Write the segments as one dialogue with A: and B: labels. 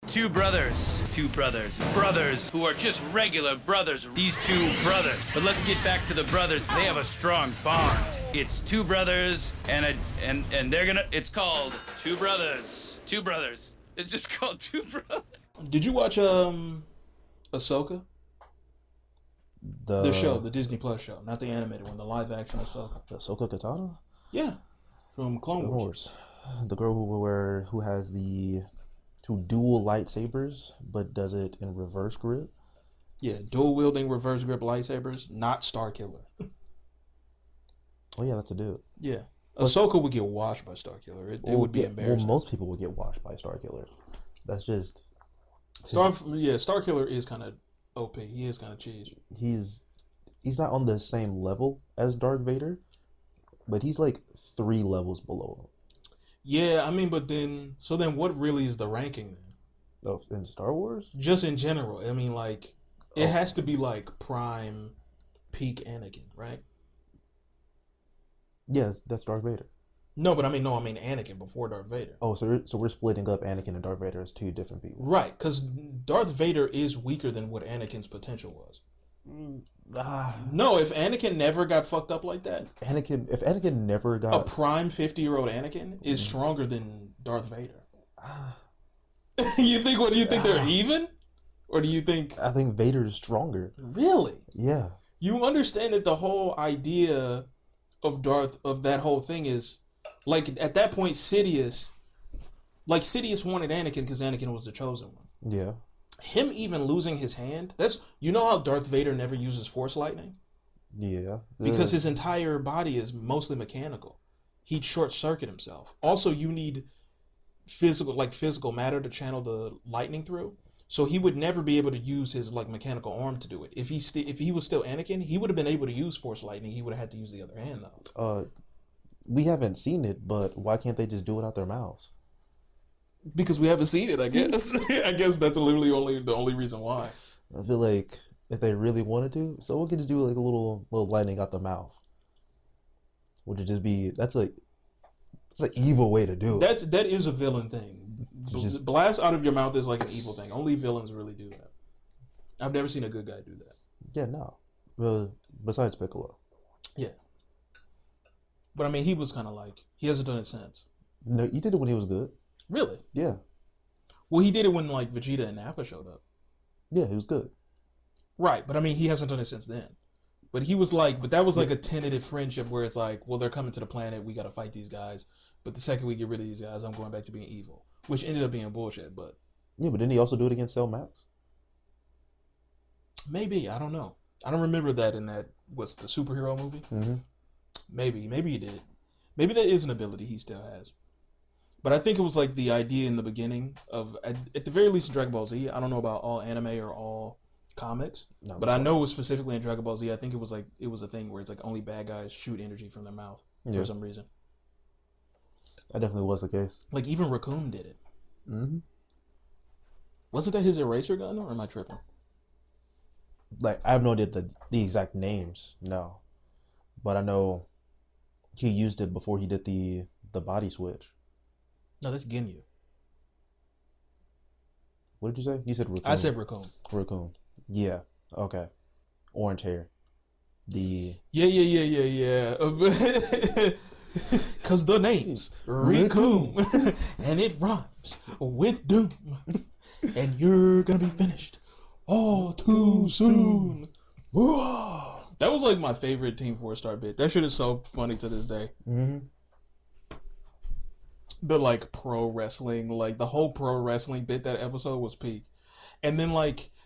A: two brothers who are just regular brothers. These two brothers. But let's get back to the brothers. They have a strong bond. It's two brothers and they're gonna. It's called Two Brothers. Two Brothers. It's just called Two Brothers.
B: Did you watch Ahsoka? The show, the Disney Plus show, not the animated one, the live action Ahsoka.
C: The Ahsoka Katana?
B: Yeah, from Clone Wars.
C: The girl who has the two dual lightsabers, but does it in reverse grip.
B: Yeah, dual wielding reverse grip lightsabers, not Starkiller.
C: Oh yeah, that's a dude.
B: Yeah, Ahsoka would get washed by Starkiller. It would be embarrassing.
C: Well, most people would get washed by Starkiller. That's just
B: Starkiller is kind of OP. He is kind of cheese.
C: He's not on the same level as Darth Vader, but he's like 3 levels below him.
B: Yeah, I mean, but then what really is the ranking then?
C: Oh, in Star Wars?
B: Just in general. I mean, like, it has to be like prime peak Anakin, right?
C: Yes, that's Darth Vader.
B: No, but I mean Anakin before Darth Vader.
C: Oh, so we're splitting up Anakin and Darth Vader as 2 different people.
B: Right, because Darth Vader is weaker than what Anakin's potential was. No, if Anakin never got fucked up like that,
C: if Anakin never got
B: a prime 50-year-old Anakin is stronger than Darth Vader. You think? What do you think? They're even, or do you think?
C: I think Vader is stronger.
B: Really?
C: Yeah.
B: You understand that the whole idea of that whole thing is, like, at that point, Sidious wanted Anakin because Anakin was the chosen one.
C: Yeah.
B: Him even losing his hand, you know how Darth Vader never uses Force lightning?
C: Yeah.
B: Because his entire body is mostly mechanical. He'd short circuit himself. Also, you need physical matter to channel the lightning through. So he would never be able to use his mechanical arm to do it. If he was still Anakin, he would have been able to use Force lightning. He would have had to use the other hand though.
C: We haven't seen it, but why can't they just do it out their mouths?
B: Because we haven't seen it, I guess. I guess that's literally the only reason why.
C: I feel like if they really wanted to, someone could just do like a little lightning out the mouth. Would it just be it's an evil way to do it.
B: That is a villain thing. Blast out of your mouth is like an evil thing. Only villains really do that. I've never seen a good guy do that.
C: Yeah, no. Well, besides Piccolo.
B: Yeah. But I mean, he was kind of he hasn't done it since.
C: No, he did it when he was good.
B: Really?
C: Yeah.
B: Well, he did it when Vegeta and Nappa showed up.
C: Yeah, he was good.
B: Right, but I mean, he hasn't done it since then. But he was but that was a tentative friendship where it's well, they're coming to the planet, we got to fight these guys. But the second we get rid of these guys, I'm going back to being evil, which ended up being bullshit. But
C: yeah, but didn't he also do it against Cell Max?
B: Maybe, I don't know. I don't remember that in that what's the superhero movie.
C: Mm-hmm.
B: Maybe he did. Maybe that is an ability he still has. But I think it was the idea in the beginning of at the very least in Dragon Ball Z. I don't know about all anime or all comics, but I know it was specifically in Dragon Ball Z. I think it was a thing where it's only bad guys shoot energy from their mouth for some reason.
C: That definitely was the case.
B: Even Raccoon did it.
C: Mm-hmm.
B: Wasn't that his eraser gun, or am I tripping?
C: I have no idea the exact names, no, but I know he used it before he did the body switch.
B: No, that's Ginyu.
C: What did you say? You said Raccoon.
B: I said Raccoon.
C: Raccoon. Yeah. Okay. Orange hair. Yeah.
B: Cause the name's Raccoon, and it rhymes with doom, and you're gonna be finished all too soon. That was my favorite Team 4-Star bit. That shit is so funny to this day.
C: Mm-hmm.
B: The pro wrestling, the whole pro wrestling bit, that episode was peak. And then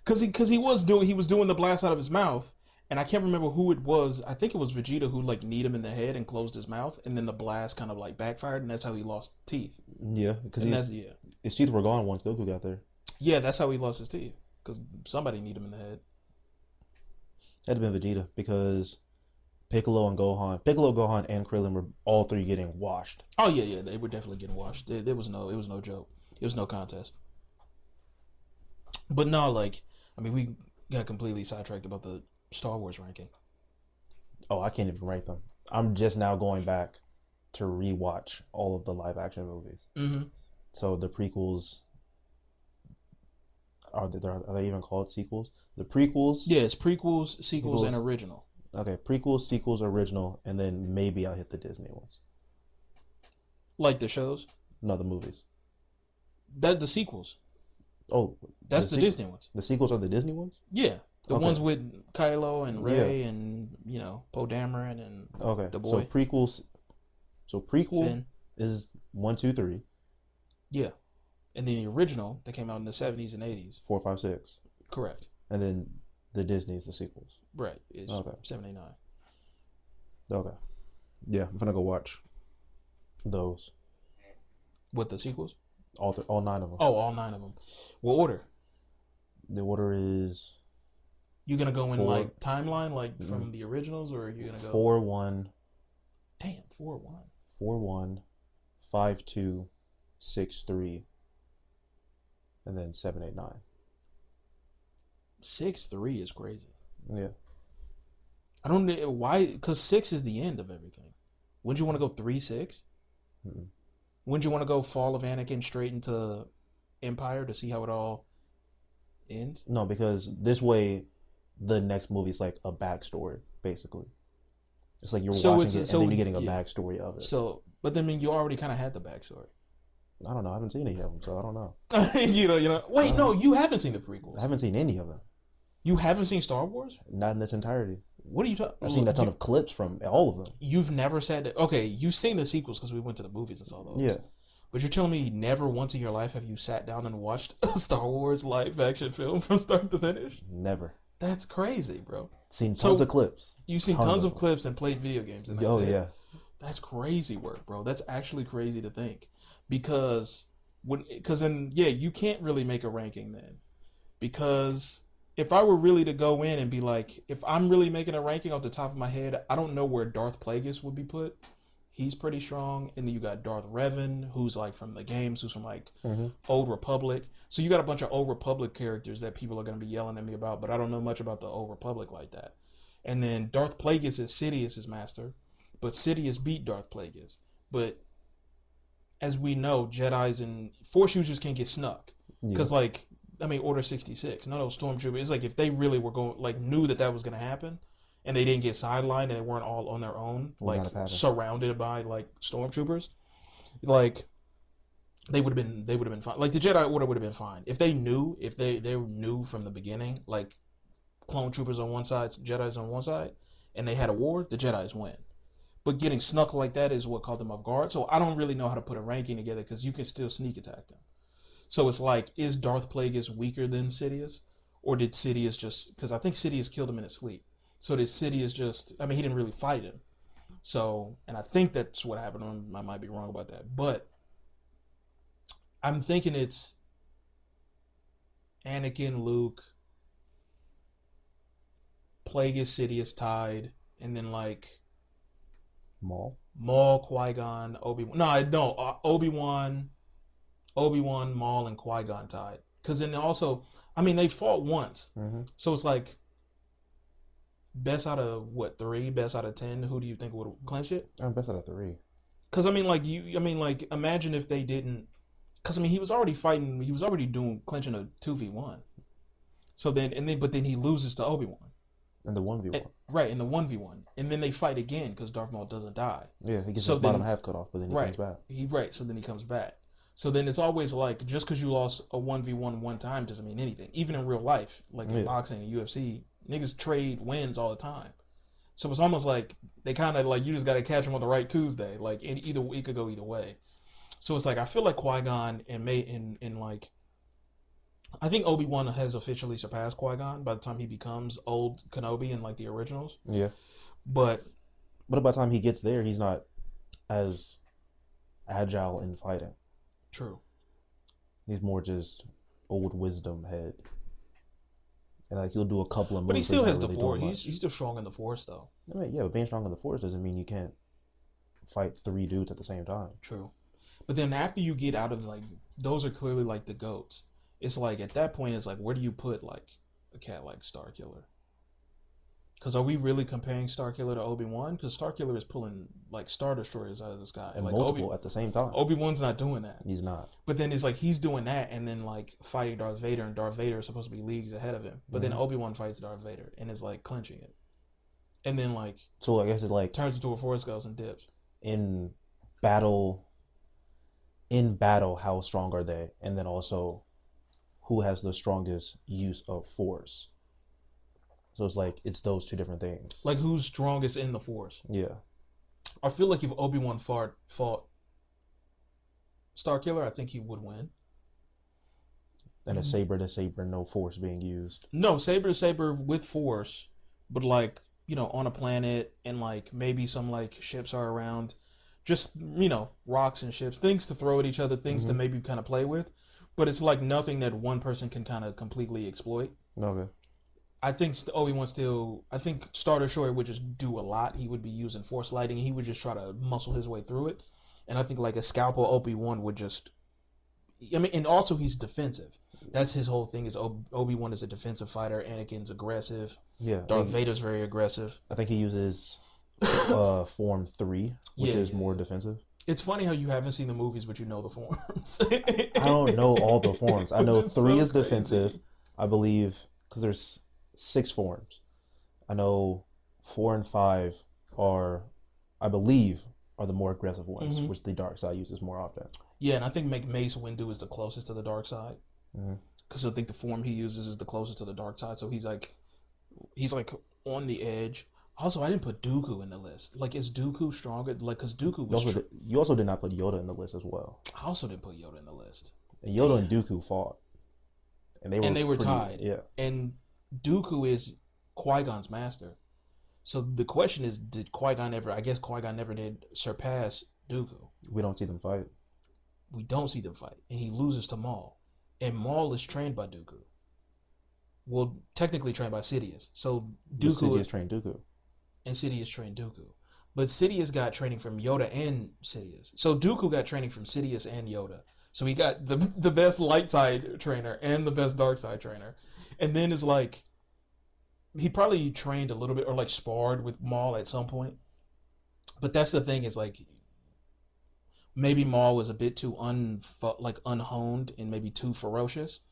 B: cause he was doing the blast out of his mouth, and I can't remember who it was. I think it was Vegeta who kneed him in the head and closed his mouth, and then the blast kind of backfired, and that's how he lost teeth.
C: Yeah, because his teeth were gone once Goku got there.
B: Yeah, that's how he lost his teeth, because somebody kneed him in the head.
C: Had to be Vegeta, because Piccolo, Gohan, and Krillin were all 3 getting washed.
B: Oh yeah, they were definitely getting washed. It was no joke. It was no contest. But no, we got completely sidetracked about the Star Wars ranking.
C: Oh, I can't even rank them. I'm just now going back to rewatch all of the live action movies.
B: Mm-hmm.
C: So the prequels, Are they even called sequels? The prequels?
B: Yeah, it's prequels, sequels, and original.
C: Okay, prequels, sequels, original, and then maybe I'll hit the Disney ones.
B: Like the shows?
C: No, the movies.
B: The sequels.
C: Oh,
B: that's the Disney ones.
C: The sequels are the Disney ones?
B: Yeah. The ones with Kylo and Rey and, Poe Dameron and the boy.
C: So prequel
B: Finn.
C: is 1, 2, 3.
B: Yeah. And then the original that came out in the 70s and 80s.
C: 4, 5, 6.
B: Correct.
C: And then the Disney is the sequels.
B: Right. It's 79.
C: Okay. Yeah, I'm gonna go watch those.
B: What, the sequels?
C: All 9 of them.
B: Oh, all 9 of them. What order?
C: The order is...
B: You gonna go in timeline, from the originals, or are you gonna go
C: 4, 1?
B: Damn, 4, 1.
C: 4, 1, 5, 2, 6, 3, and then 7, 8, 9.
B: 6, 3 is crazy.
C: Yeah.
B: I don't know why, because 6 is the end of everything. Wouldn't you want to go 3, 6?
C: Mm-mm.
B: Wouldn't you want to go Fall of Anakin straight into Empire to see how it all ends?
C: No, because this way, the next movie is like a backstory, basically. It's like you're watching it and then you're getting a backstory of it.
B: So, but then you already kind of had the backstory.
C: I don't know. I haven't seen any of them, so I don't know.
B: you know. Wait, no, you haven't seen the prequels.
C: I haven't seen any of them.
B: You haven't seen Star Wars?
C: Not in this entirety.
B: What are you talking?
C: I've seen a ton of clips from all of them.
B: You've never said that. Okay, you've seen the sequels because we went to the movies and saw those.
C: Yeah.
B: But you're telling me never once in your life have you sat down and watched a Star Wars live action film from start to finish?
C: Never.
B: That's crazy, bro.
C: Seen tons of clips.
B: You've seen tons of clips and played video games. And that's
C: it. Yeah.
B: That's crazy work, bro. That's actually crazy to think. Because you can't really make a ranking then. Because if I were really to go in and be like, if I'm really making a ranking off the top of my head, I don't know where Darth Plagueis would be put. He's pretty strong. And then you got Darth Revan, who's like from the games, who's from Old Republic. So you got a bunch of Old Republic characters that people are going to be yelling at me about, but I don't know much about the Old Republic like that. And then Darth Plagueis is Sidious's master, but Sidious beat Darth Plagueis. But as we know, Jedis and Force users can get snuck. Because Order 66, none of those stormtroopers, it's like if they really were knew that was going to happen, and they didn't get sidelined and they weren't all on their own, surrounded by stormtroopers, they would have been fine. Like the Jedi Order would have been fine if they knew from the beginning, like clone troopers on one side, Jedis on one side, and they had a war, the Jedis win. But getting snuck like that is what caught them off guard. So I don't really know how to put a ranking together because you can still sneak attack them. So it's like, is Darth Plagueis weaker than Sidious, or did Sidious just? Because I think Sidious killed him in his sleep. So did Sidious just? I mean, he didn't really fight him. So, and I think that's what happened. I might be wrong about that, but I'm thinking it's Anakin, Luke, Plagueis, Sidious tied, and then Maul, Qui-Gon, Obi-Wan. No, Obi-Wan, Maul, and Qui-Gon tied. Because then also, they fought once. Mm-hmm. So it's like, best out of 3? Best out of 10? Who do you think would clinch it?
C: Best out of 3.
B: Because imagine if they didn't. Because he was already fighting. He was already clinching a 2v1. So then he loses to Obi-Wan.
C: In the 1v1.
B: Right, in the 1v1. And then they fight again because Darth Maul doesn't die.
C: Yeah, he gets his bottom half cut off, but then he comes back.
B: So then he comes back. So then it's always like, just because you lost a 1v1 one time doesn't mean anything. Even in real life, in boxing and UFC, niggas trade wins all the time. So it's almost like they kind of you just got to catch them on the right Tuesday. It could go either way. So it's like, I feel like Qui-Gon I think Obi-Wan has officially surpassed Qui-Gon by the time he becomes old Kenobi in the originals.
C: Yeah.
B: But
C: by the time he gets there, he's not as agile in fighting.
B: True.
C: He's more just old wisdom head. And he'll do a couple of moves.
B: But he still has the Force. He's still strong in the Force though.
C: But being strong in the Force doesn't mean you can't fight 3 dudes at the same time.
B: True. But then after you get out of those are clearly the GOATs. It's at that point it's where do you put a cat like Starkiller? Because are we really comparing Starkiller to Obi-Wan? Because Starkiller is pulling like Star Destroyers out of the sky.
C: And
B: like
C: multiple at the same time.
B: Obi-Wan's not doing that.
C: He's not.
B: But then it's like he's doing that and then like fighting Darth Vader, and Darth Vader is supposed to be leagues ahead of him. But then Obi-Wan fights Darth Vader and is like clinching it. And then like
C: So I guess it's like
B: turns into a Force Ghost and dips.
C: in battle, how strong are they? And then also who has the strongest use of force? So it's like it's those two different things.
B: Like who's strongest in the Force?
C: Yeah.
B: I feel like if Obi-Wan fought Starkiller, I think he would win.
C: And a saber to saber, no force being used.
B: No, saber to saber with force, but like, you know, on a planet and like maybe some like ships are around. Just, you know, rocks and ships, things to throw at each other, things to maybe kind of play with. But it's like nothing that one person can kind of completely exploit.
C: Okay.
B: I think Obi-Wan I think Star Destroyer would just do a lot. He would be using force lighting. He would just try to muscle his way through it. And I think like a scalpel Obi-Wan would just, I mean, and also he's defensive. That's his whole thing is Obi-Wan is a defensive fighter. Anakin's aggressive.
C: Yeah.
B: Darth Vader's very aggressive.
C: I think he uses form 3, which is more defensive.
B: It's funny how you haven't seen the movies, but you know the forms.
C: I don't know all the forms. I know 3
B: so
C: is
B: crazy.
C: defensive, I believe, because there's 6 forms. I know 4 and 5 are, I believe, are the more aggressive ones, which the dark side uses more often.
B: Yeah, and I think Mace Windu is the closest to the dark side. Because I think the form he uses is the closest to the dark side. So he's like on the edge. Also, I didn't put Dooku in the list. Like, is Dooku stronger? Like, because Dooku was...
C: You also did not put Yoda in the list as well.
B: I also didn't put Yoda in the list.
C: And Yoda and Dooku fought. And they were
B: tied.
C: Yeah.
B: And Dooku is Qui-Gon's master. So the question is, did Qui-Gon ever... I guess Qui-Gon never did surpass Dooku.
C: We don't see them fight.
B: We don't see them fight. And he loses to Maul. And Maul is trained by Dooku. Well, technically trained by Sidious. So Dooku...
C: Sidious trained Dooku.
B: And Sidious trained Dooku. But Sidious got training from Yoda and Sidious. So Dooku got training from Sidious and Yoda. So he got the best light side trainer and the best dark side trainer. And then it's like, he probably trained a little bit or like sparred with Maul at some point. But that's the thing is like, maybe Maul was a bit too unhoned and maybe too ferocious.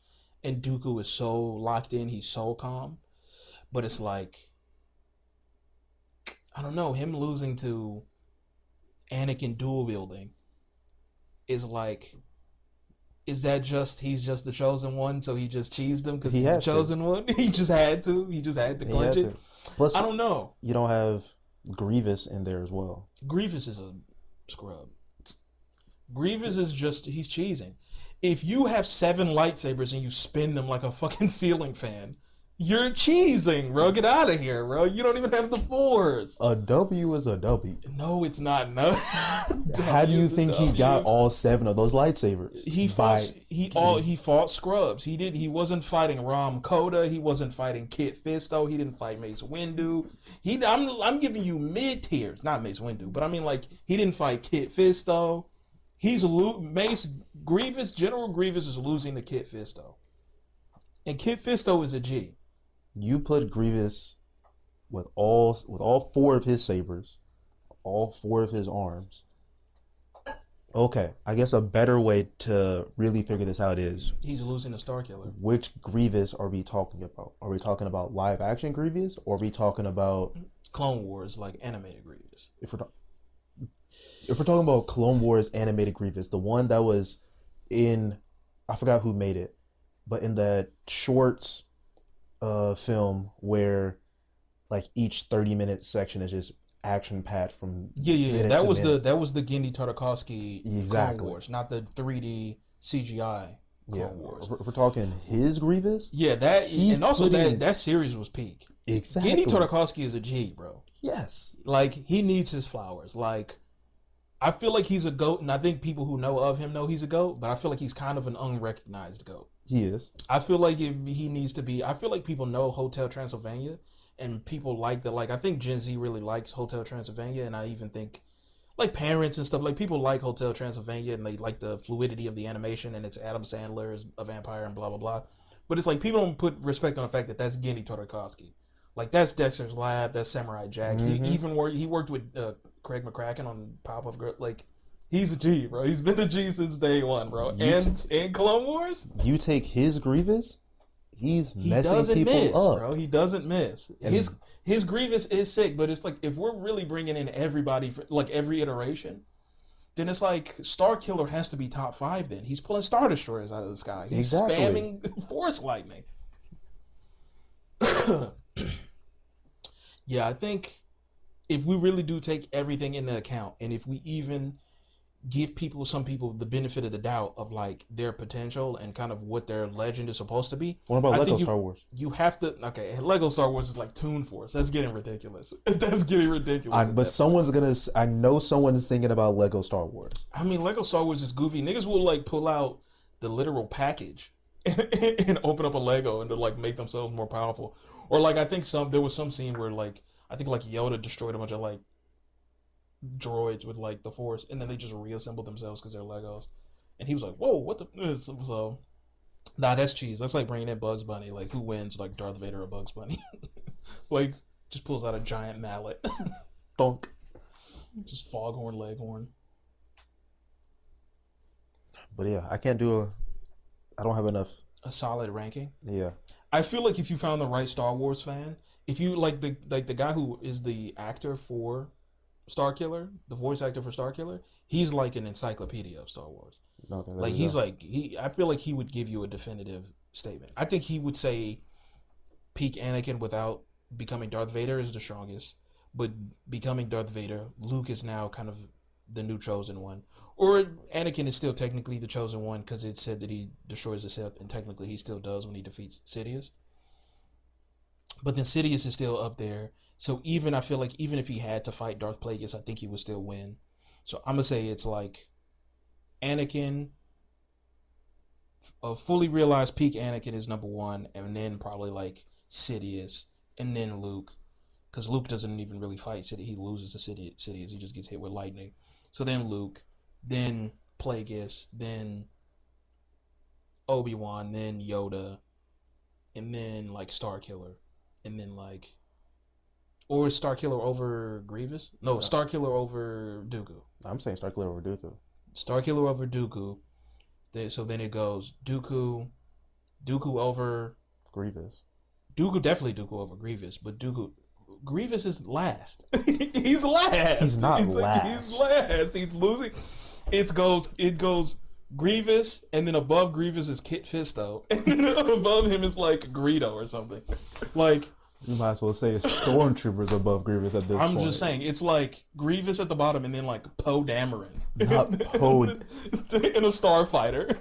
B: And Dooku is so locked in, he's so calm. But it's like, I don't know, him losing to Anakin dual wielding is like, is that just, he's just the chosen one, so he just cheesed him because he's the chosen one? He just had to clinch it.
C: Plus,
B: I don't know.
C: You don't have Grievous in there as well.
B: Grievous is a scrub. Grievous is just, he's cheesing. If you have 7 lightsabers and you spin them like a fucking ceiling fan, you're cheesing, bro. Get out of here, bro. You don't even have the Force.
C: A W is a W.
B: No, it's not. No.
C: How do you think he got all 7 of those lightsabers?
B: He fought scrubs. He wasn't fighting Ram Koda. He wasn't fighting Kit Fisto. He didn't fight Mace Windu. I'm giving you mid tiers, not Mace Windu, but I mean like he didn't fight Kit Fisto. General Grievous is losing to Kit Fisto, and Kit Fisto is a G.
C: You put Grievous with all 4 of his sabers, all 4 of his arms. Okay, I guess a better way to really figure this out is
B: he's losing to Starkiller.
C: Which Grievous are we talking about? Are we talking about live action Grievous, or are we talking about
B: Clone Wars, like animated Grievous?
C: If we're talking about Clone Wars animated Grievous, the one that was in, I forgot who made it, but in that shorts film where like each 30-minute section is just action packed from
B: that was the Genndy Tartakovsky
C: exactly.
B: Clone Wars, not the 3D CGI Clone Wars.
C: If we're talking his Grievous,
B: that series was peak.
C: Exactly.
B: Genndy Tartakovsky is a G, bro.
C: Yes,
B: like he needs his flowers. Like I feel like he's a GOAT, and I think people who know of him know he's a GOAT, but I feel like he's kind of an unrecognized GOAT.
C: He is.
B: I feel like if he needs to be, I feel like people know Hotel Transylvania, and people like the, like, I think Gen Z really likes Hotel Transylvania, and I even think, like, parents and stuff, like, people like Hotel Transylvania, and they like the fluidity of the animation, and it's Adam Sandler as a vampire and blah, blah, blah. But it's like, people don't put respect on the fact that that's Genndy Tartakovsky. Like that's Dexter's Lab, that's Samurai Jack. He even worked with Craig McCracken on Powerpuff Girls. Like he's a G, bro. He's been a G since day one, bro. And Clone Wars.
C: You take his Grievous, he messing
B: doesn't
C: people
B: miss,
C: up,
B: bro. He doesn't miss. His Grievous is sick, but it's like if we're really bringing in everybody for like every iteration, then it's like Star Killer has to be top 5. Then he's pulling Star Destroyers out of the sky. He's spamming Force Lightning. Yeah, I think if we really do take everything into account, and if we even give some people the benefit of the doubt of like their potential and kind of what their legend is supposed to be.
C: What about Lego Star Wars?
B: You have to Lego Star Wars is like Toon Force. That's getting ridiculous. That's getting ridiculous.
C: But I know someone's thinking about Lego Star Wars.
B: I mean, Lego Star Wars is goofy. Niggas will like pull out the literal package and open up a Lego and to like make themselves more powerful. Or like I think there was some scene where like I think like Yoda destroyed a bunch of like droids with like the Force, and then they just reassembled themselves because they're Legos. And he was like, "Whoa, what the?" So, nah, that's cheese. That's like bringing in Bugs Bunny. Like, who wins, like Darth Vader or Bugs Bunny? Like, just pulls out a giant mallet, thunk, just foghorn, leghorn.
C: But yeah, I don't have enough.
B: A solid ranking.
C: Yeah,
B: I feel like if you found the right Star Wars fan, if you like the guy who is the actor for Star Killer, the voice actor for Star Killer, he's like an encyclopedia of Star Wars.
C: Okay,
B: like he's like I feel like he would give you a definitive statement. I think he would say peak Anakin without becoming Darth Vader is the strongest, but becoming Darth Vader, Luke is now kind of the new chosen one. Or Anakin is still technically the chosen one because it said that he destroys the Sith, and technically he still does when he defeats Sidious. But then Sidious is still up there. So I feel like even if he had to fight Darth Plagueis, I think he would still win. So I'm gonna say it's like Anakin, a fully realized peak Anakin is number 1, and then probably like Sidious, and then Luke, because Luke doesn't even really fight Sidious. He loses to Sidious. He just gets hit with lightning. So then Luke, then Plagueis, then Obi-Wan, then Yoda, and then like Star Killer, and then like. Or is Star Killer over Grievous? No, Star Killer over Dooku.
C: I'm saying Star Killer over Dooku.
B: Star Killer over Dooku. So then it goes Dooku over
C: Grievous.
B: Dooku over Grievous, but Grievous is last. He's last.
C: He's not last.
B: He's last. He's losing. It goes Grievous, and then above Grievous is Kit Fisto, and then above him is like Greedo or something. Like.
C: You might as well say it's Stormtroopers above Grievous at this point.
B: I'm just saying, it's like Grievous at the bottom and then like Poe Dameron.
C: Not Poe.
B: In a Starfighter.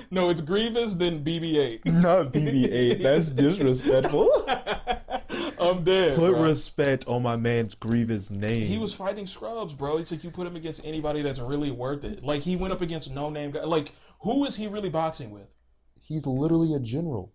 B: No, it's Grievous, then BB-8.
C: Not BB-8. That's disrespectful.
B: I'm dead.
C: Put respect on my man's Grievous name.
B: He was fighting scrubs, bro. It's like you put him against anybody that's really worth it. Like, he went up against no-name guy. Like, who is he really boxing with?
C: He's literally a general.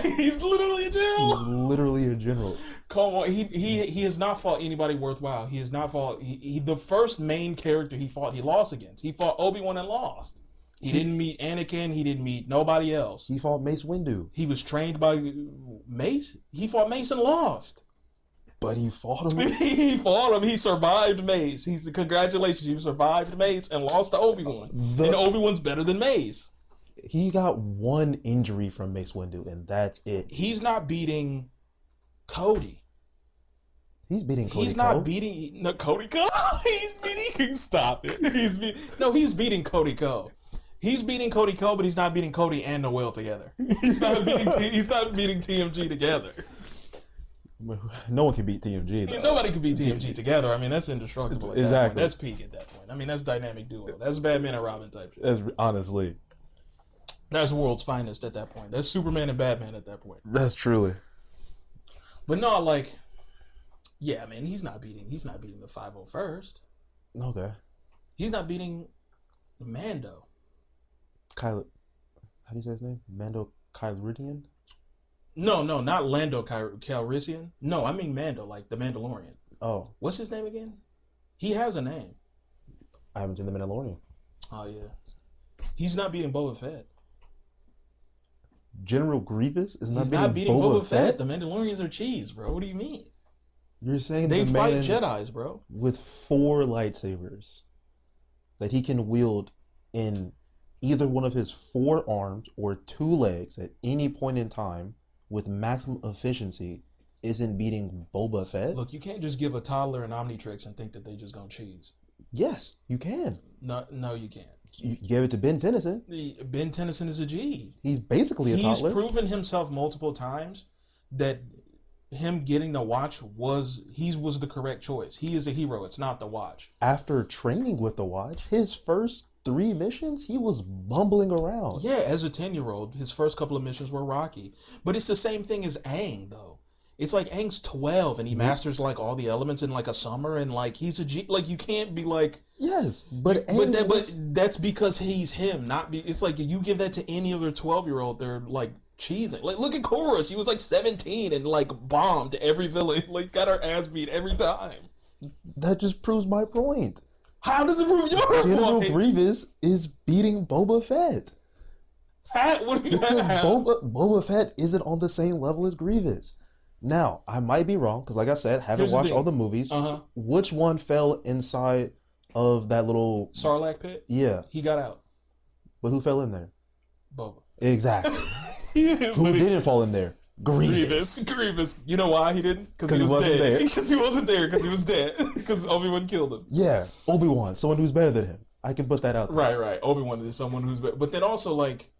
B: He's literally a general.
C: He's literally a general.
B: Come on, he has not fought anybody worthwhile. He has not fought. He the first main character he fought, he lost against. He fought Obi-Wan and lost. He didn't meet Anakin. He didn't meet nobody else.
C: He fought Mace Windu.
B: He was trained by Mace. He fought Mace and lost.
C: But he fought him.
B: He fought him. He survived Mace. Congratulations, you survived Mace and lost to Obi-Wan. And Obi-Wan's better than Mace.
C: He got one injury from Mace Windu, and that's it.
B: He's not beating Cody.
C: He's beating Cody.
B: He's not beating Cody Co. He's beating. Stop it. He's beating Cody Co. He's beating Cody Co. But he's not beating Cody and Noel together. He's not beating TMG together.
C: No one can beat TMG. Though.
B: Nobody can beat TMG together. I mean, that's indestructible.
C: Exactly.
B: That's peak at that point. I mean, that's dynamic duo. That's Batman and Robin type shit.
C: That's honestly.
B: That's the world's finest at that point. That's Superman and Batman at that point.
C: That's truly.
B: But no, like, yeah, man, he's not beating the 501st.
C: Okay.
B: He's not beating Mando.
C: How do you say his name? Mando Calrissian?
B: No, not Lando Calrissian. No, I mean Mando, like the Mandalorian.
C: Oh.
B: What's his name again? He has a name.
C: I haven't seen the Mandalorian.
B: Oh, yeah. He's not beating Boba Fett.
C: General Grievous is
B: He's
C: not
B: not
C: beating
B: beating
C: Boba Fett?
B: The Mandalorians are cheese, bro. What do you mean?
C: You're saying
B: They
C: the
B: fight
C: man
B: Jedis, bro.
C: with 4 lightsabers that he can wield in either one of his 4 arms or 2 legs at any point in time with maximum efficiency isn't beating Boba Fett?
B: Look, you can't just give a toddler an Omnitrix and think that they just gonna cheese.
C: Yes, you can.
B: No, you can't.
C: You gave it to Ben Tennyson.
B: Ben Tennyson is a G.
C: He's basically a
B: He's
C: toddler.
B: proven himself multiple times that him getting the watch was the correct choice. He is a hero. It's not the watch.
C: After training with the watch, his first 3 missions, he was bumbling around.
B: Yeah, as a 10-year-old, his first couple of missions were rocky. But it's the same thing as Aang, though. It's like Aang's 12 and he masters like all the elements in like a summer and like he's a G. Like you can't be like
C: Yes, but
B: but that's because he's him. It's like you give that to any other 12-year-old, they're like cheesing. Like look at Korra, she was like 17 and like bombed every villain, like got her ass beat every time.
C: that just proves my point.
B: How does it prove your
C: General
B: point?
C: Grievous is beating Boba Fett.
B: What do you
C: Because
B: have?
C: Boba Fett isn't on the same level as Grievous. Now, I might be wrong, because like I said, haven't
B: Here's the
C: watched
B: thing.
C: all the movies.
B: Uh-huh.
C: Which one fell inside of that little...
B: Sarlacc pit?
C: Yeah,
B: He got out.
C: but who fell in there?
B: Boba.
C: Exactly. Who didn't fall in there? Grievous.
B: Grievous. You know why he didn't? Because he
C: 'Cause he
B: was
C: wasn't
B: dead.
C: there.
B: Because he wasn't there. Because he was dead. Because Obi-Wan killed him.
C: Yeah, Obi-Wan, someone who's better than him. I can put that out there.
B: Right. Obi-Wan is someone who's... But then also, like...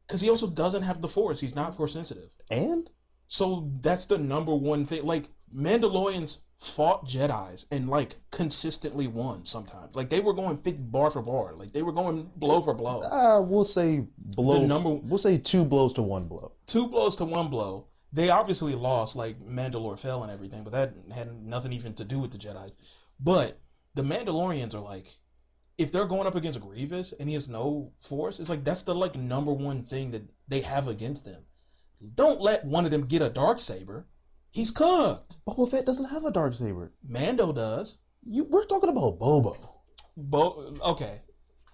B: Because he also doesn't have the Force. He's not Force sensitive.
C: And?
B: So that's the number one thing. Like, Mandalorians fought Jedis and, like, consistently won sometimes. Like, they were going bar for bar. Like, they were going blow for blow.
C: We'll say we'll say 2 blows to 1 blow.
B: 2 blows to 1 blow. They obviously lost, like, Mandalore fell and everything, but that had nothing even to do with the Jedi. But the Mandalorians are, like, if they're going up against Grievous and he has no Force, it's like, that's the, like, number one thing that they have against them. Don't let one of them get a Darksaber. He's cooked.
C: Boba Fett doesn't have a Darksaber.
B: Mando does.
C: We're talking about Boba.
B: Okay.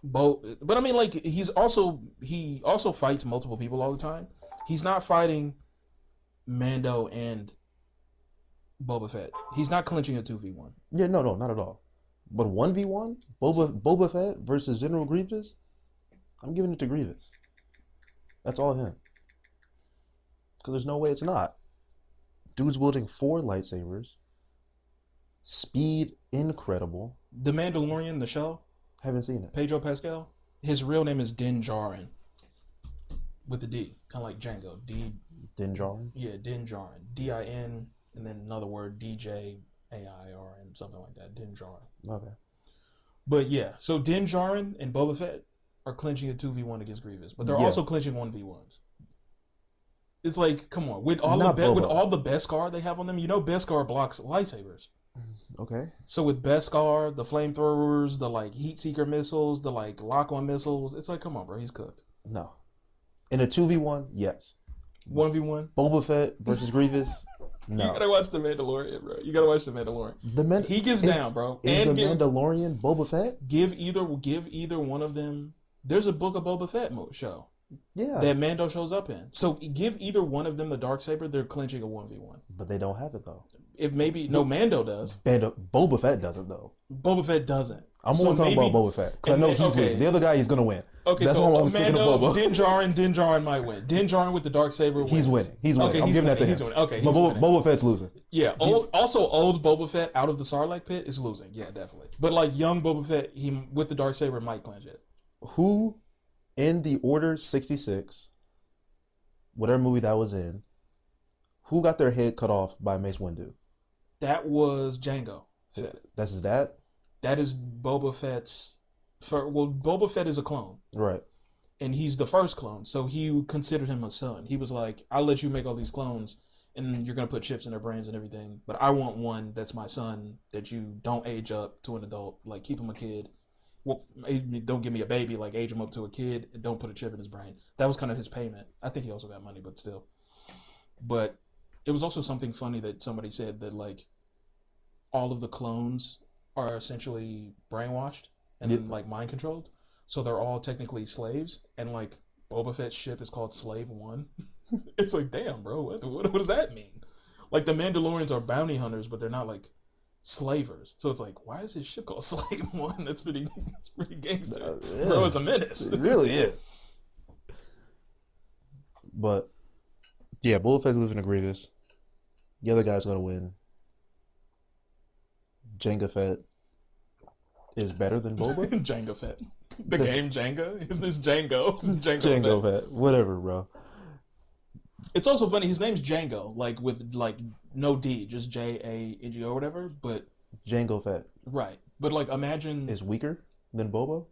B: But I mean, like, he also fights multiple people all the time. He's not fighting Mando and Boba Fett. He's not clinching a 2v1.
C: Yeah, no, not at all. But 1v1, Boba Fett versus General Grievous, I'm giving it to Grievous. That's all him. Because there's no way it's not. Dude's wielding 4 lightsabers. Speed incredible.
B: The Mandalorian, the show,
C: Haven't seen it.
B: Pedro Pascal, his real name is Din Djarin. With the D. Kind of like Django.
C: Din Djarin?
B: Yeah, Din Djarin. D-I-N, and then another word, D-J-A-I-R-N, something like that. Din Djarin.
C: Okay.
B: But yeah, so Din Djarin and Boba Fett are clinching a 2v1 against Grievous. But they're
C: Yeah.
B: also clinching 1v1s. It's like, come on, with all
C: Not
B: with
C: Boba.
B: all the Beskar they have on them, you know Beskar blocks lightsabers.
C: Okay.
B: So with Beskar, the flamethrowers, the like heat seeker missiles, the like lock-on missiles, it's like, come on, bro, he's cooked.
C: No. In a 2v1, yes.
B: 1v1.
C: Boba Fett versus Grievous, no.
B: You gotta watch The Mandalorian, bro. You gotta watch The Mandalorian. He gets down, bro.
C: Is
B: And
C: the Mandalorian Boba Fett?
B: give either one of them. There's a Book of Boba Fett show.
C: Yeah.
B: That Mando shows up in. So give either one of them the Darksaber, they're clinching a 1v1.
C: But they don't have it, though.
B: If maybe Mando does.
C: Boba Fett doesn't, though.
B: Boba Fett doesn't.
C: I'm only talking about Boba Fett because I know he's losing. The other guy, he's gonna win.
B: Okay,
C: that's
B: so
C: why I'm sticking to
B: Mando,
C: Boba.
B: Din Djarin might win. Din Djarin with the Darksaber wins.
C: He's winning. Okay, I'm giving that to him.
B: He's winning. Okay,
C: but
B: he's winning.
C: Boba Fett's losing.
B: Yeah. Old Boba Fett out of the Sarlacc pit is losing. Yeah, definitely. But like young Boba Fett, he with the Darksaber might clinch it.
C: Who in the Order 66, whatever movie that was in, who got their head cut off by Mace Windu?
B: That was Jango Fett.
C: That's his dad?
B: That is Boba Fett's. Boba Fett is a clone.
C: Right.
B: And he's the first clone, so he considered him a son. He was like, I'll let you make all these clones, and you're going to put chips in their brains and everything, but I want one that's my son, that you don't age up to an adult. Like, keep him a kid. Well, don't give me a baby, like, age him up to a kid, and don't put a chip in his brain. That was kind of his payment. I think he also got money, but still. But it was also something funny that somebody said that, like, all of the clones are essentially brainwashed and, like, mind-controlled. So they're all technically slaves, and like Boba Fett's ship is called Slave One. It's like, damn, bro, what does that mean? Like, the Mandalorians are bounty hunters, but they're not like slavers. So it's like, why is his ship called Slave One? That's pretty gangster. Bro, it's a menace.
C: It really is. But yeah, Boba Fett's losing to Grievous. The other guy's gonna win. Jango Fett is better than Boba.
B: Jango Fett. The game Jenga? Is this Django?
C: Jango Fett. Whatever, bro.
B: It's also funny, his name's Django, like with like no D, just Jango or whatever, but
C: Jango Fett.
B: Right. But like imagine
C: is weaker than Boba?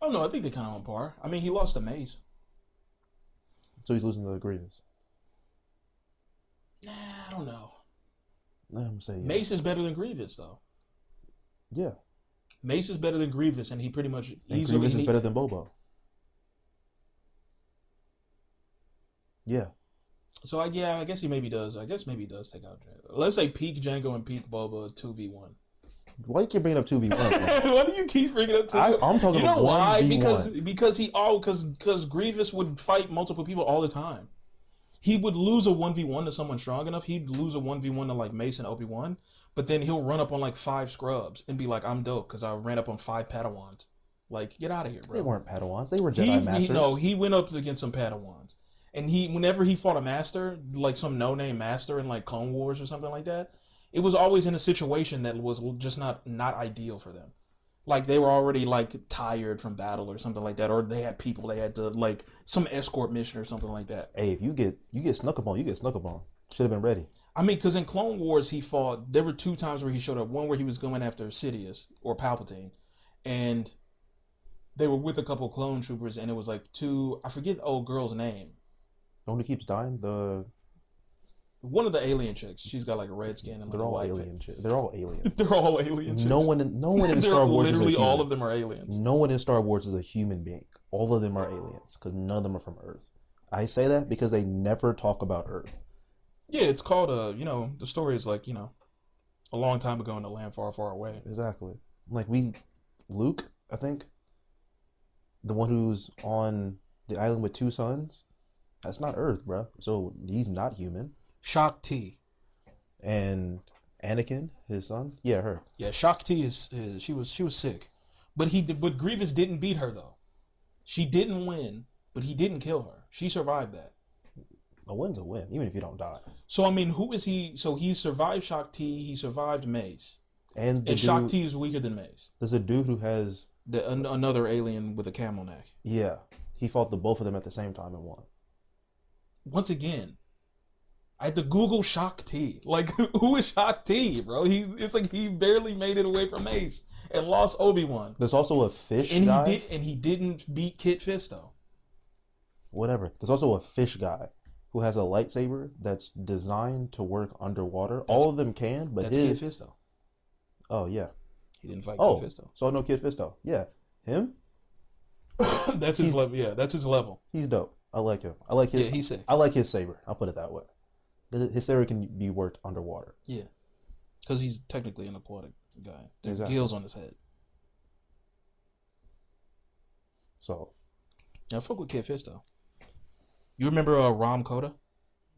B: Oh no, I think they're kinda on par. I mean he lost to Mace.
C: So he's losing to Grievous.
B: Nah, I don't know.
C: I'm saying yeah.
B: Mace is better than Grievous though.
C: Yeah.
B: Mace is better than Grievous, and he pretty much
C: easily. Grievous is better than Boba. Yeah.
B: So I guess he maybe does. I guess maybe he does take out Django. Let's say peak Django and peak Boba 2v1.
C: Why you keep bringing up 2v1?
B: Why do you keep bringing up 2v1?
C: I'm talking about 1v1.
B: Why? Because Grievous would fight multiple people all the time. He would lose a 1v1 to someone strong enough. He'd lose a 1v1 to like Mace and Obi-Wan. But then he'll run up on like 5 scrubs and be like, I'm dope because I ran up on 5 Padawans. Like, get out of here, bro.
C: They weren't Padawans. They were Jedi Masters.
B: He went up against some Padawans. And whenever he fought a master, like some no-name master in like Clone Wars or something like that, it was always in a situation that was just not ideal for them. Like they were already like tired from battle or something like that, or they had people they had to like some escort mission or something like that.
C: Hey, if you get snuck up on, you get snuck up on. Should have been ready.
B: I mean, because in Clone Wars he fought. There were 2 times where he showed up. One where he was going after Sidious or Palpatine, and they were with a couple clone troopers, and it was like 2. I forget the old girl's name.
C: The one who keeps dying.
B: One of the alien chicks. She's got like a red skin and
C: they're all alien chicks. They're all aliens.
B: They're all alien chicks.
C: No one in Star Wars is a human.
B: All of them are aliens.
C: No one in Star Wars is a human being. All of them are aliens because none of them are from Earth. I say that because they never talk about Earth.
B: Yeah, it's called the story is like, a long time ago in a land far, far away.
C: Exactly. Like Luke, I think, the one who's on the island with 2 suns, that's not Earth, bro. So he's not human.
B: Shak T.
C: And Anakin, his son, yeah, her.
B: Yeah, Shak T she was sick, but Grievous didn't beat her though. She didn't win, but he didn't kill her. She survived that.
C: A win's a win, even if you don't die.
B: So I mean, who is he? So he survived Shak T. He survived Mace,
C: and
B: Shak T is weaker than Mace.
C: There's a dude who has
B: another alien with a camel neck.
C: Yeah, he fought both of them at the same time and won.
B: Once again, I had to Google Shak T. Like, who is Shak T, bro? It's like he barely made it away from Mace and lost Obi-Wan.
C: There's also a fish guy.
B: He didn't beat Kit Fisto.
C: Whatever. There's also a fish guy who has a lightsaber that's designed to work underwater. All of them can, but
B: that's Kit Fisto.
C: Oh, yeah.
B: He didn't fight Kit Fisto.
C: So I know Kit Fisto. Yeah. Him?
B: That's his level. Yeah, that's his level.
C: He's dope. I like him. I like his.
B: Yeah, he's sick.
C: I like his saber. I'll put it that way. His saber can be worked underwater.
B: Yeah, because he's technically an aquatic guy. There's
C: exactly.
B: gills on his head.
C: So,
B: I fuck with Kit Fisto. You remember Ram Koda?